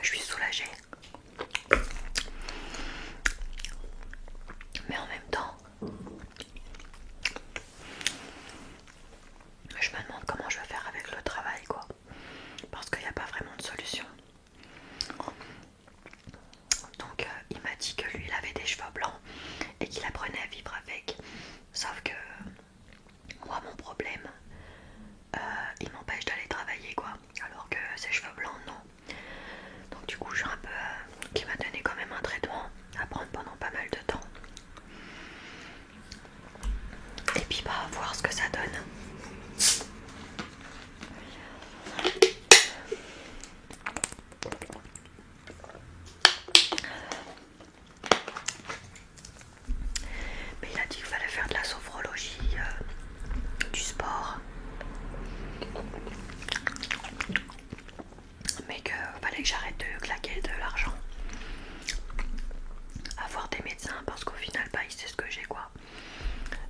Je suis soulagée. Mais en même temps, je me demande comment je vais faire avec le travail, quoi. Parce qu'il n'y a pas vraiment de solution. Donc il m'a dit que lui il avait des cheveux blancs et qu'il apprenait à vivre avec. Sauf que moi mon problème, il m'empêche d'aller travailler, quoi. Alors que ses cheveux blancs non. Donc du coup je suis un peu... qui m'a donné quand même un traitement à prendre pendant pas mal de temps. Et puis bah voir ce que ça donne. Mais il a dit qu'il fallait faire de la sophrologie, du sport. Mais qu'il fallait que j'arrête de claquer de l'argent à voir des médecins parce qu'au final bah il sait ce que j'ai, quoi.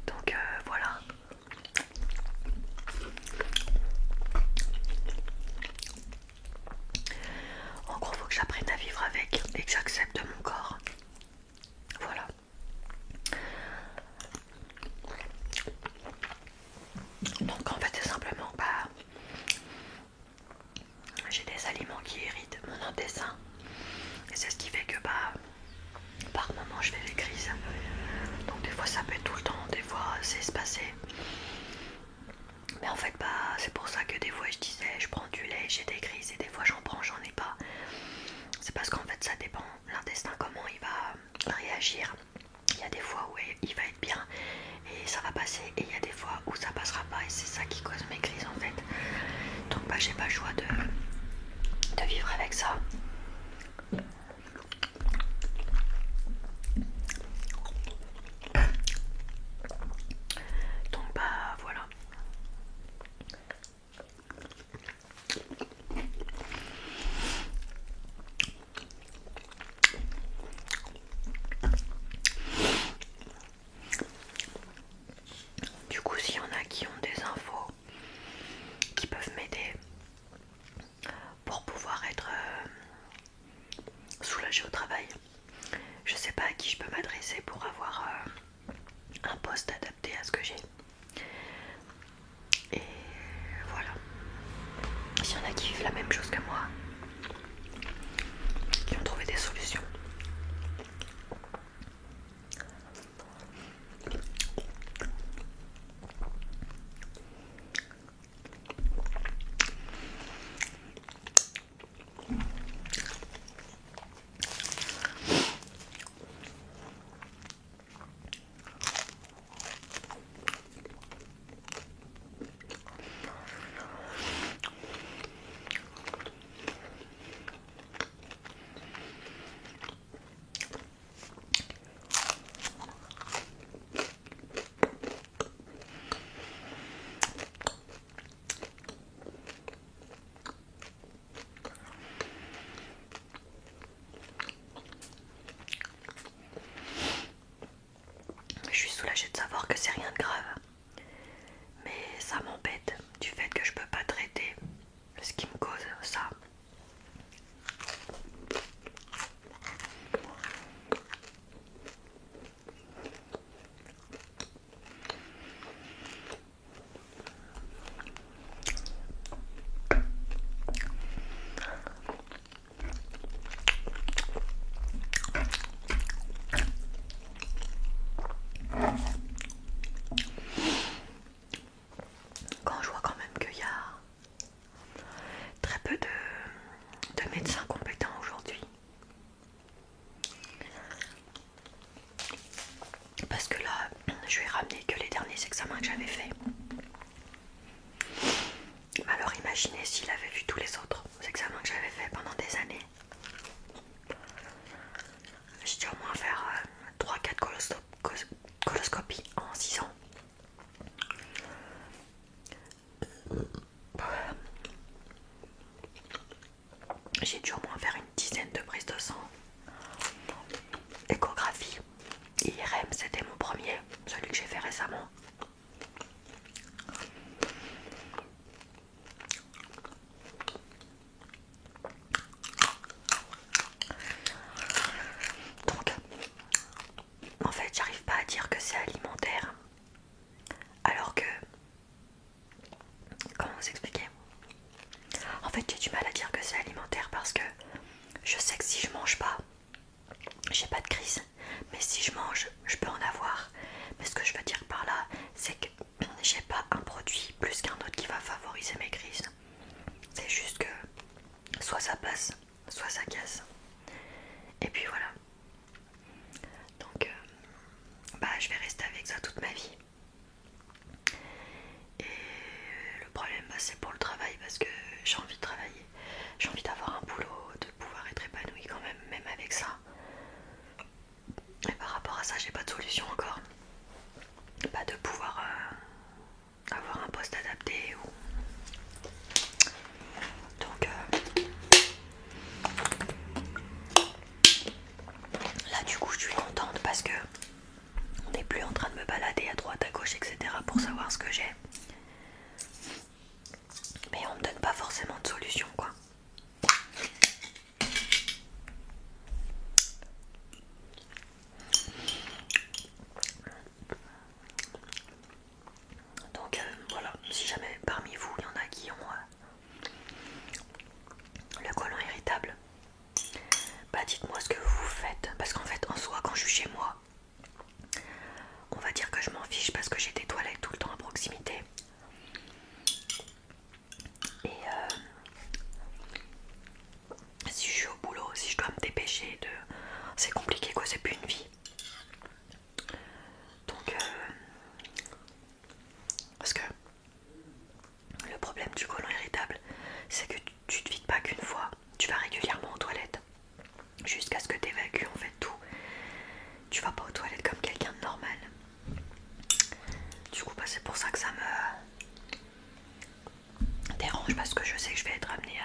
Donc voilà. En gros faut que j'apprenne à vivre avec et que j'accepte mon corps. Voilà. Donc en fait c'est simplement bah j'ai des aliments qui irritent mon intestin. Et c'est ce qui fait que bah par moment je fais des crises. Donc des fois ça peut être tout le temps, des fois c'est espacé. Mais en fait bah c'est pour ça que des fois je disais je prends du lait, j'ai des crises et des fois j'en prends, j'en ai pas. C'est parce qu'en fait ça dépend l'intestin comment il va réagir. Il y a des fois où il va être bien et ça va passer et il y a des fois où ça passera pas et c'est ça qui cause mes crises en fait. Donc bah j'ai pas le choix de vivre avec ça. Donc bah voilà. Du coup s'il y en a qui ont des infos qui peuvent m'aider pour pouvoir être plus qu'un autre qui va favoriser mes crises. C'est juste que soit ça passe, soit ça casse. Et puis voilà. Donc je vais rester avec ça toute ma vie. Et le problème c'est pour le travail parce que j'ai envie de travailler. J'ai envie d'avoir un boulot, de pouvoir être épanouie quand même avec ça. Et par rapport à ça, j'ai pas de solution encore. Pas de pouvoir avoir un poste adapté ou... Donc là du coup je suis contente parce que on n'est plus en train de me balader à droite, à gauche, etc. pour savoir ce que j'ai. Mais on me donne pas forcément de solution quoi. Donc voilà, si jamais parmi vous il y en a qui ont le côlon irritable, dites-moi ce que vous faites. Parce qu'en fait en soi quand je suis chez moi, on va dire que je m'en fiche parce que j'ai des toilettes tout le temps à proximité. Et si je suis au boulot, si je dois me dépêcher de... C'est compliqué quoi, c'est plus une vie. Donc parce que le problème du côlon irritable, c'est que tu te vides pas qu'une fois. Tu vas régulièrement aux toilettes. Jusqu'à ce que tu évacues en fait tout. Tu vas pas aux toilettes comme quelqu'un de normal. Du coup c'est pour ça que ça me dérange, parce que je sais que je vais être amenée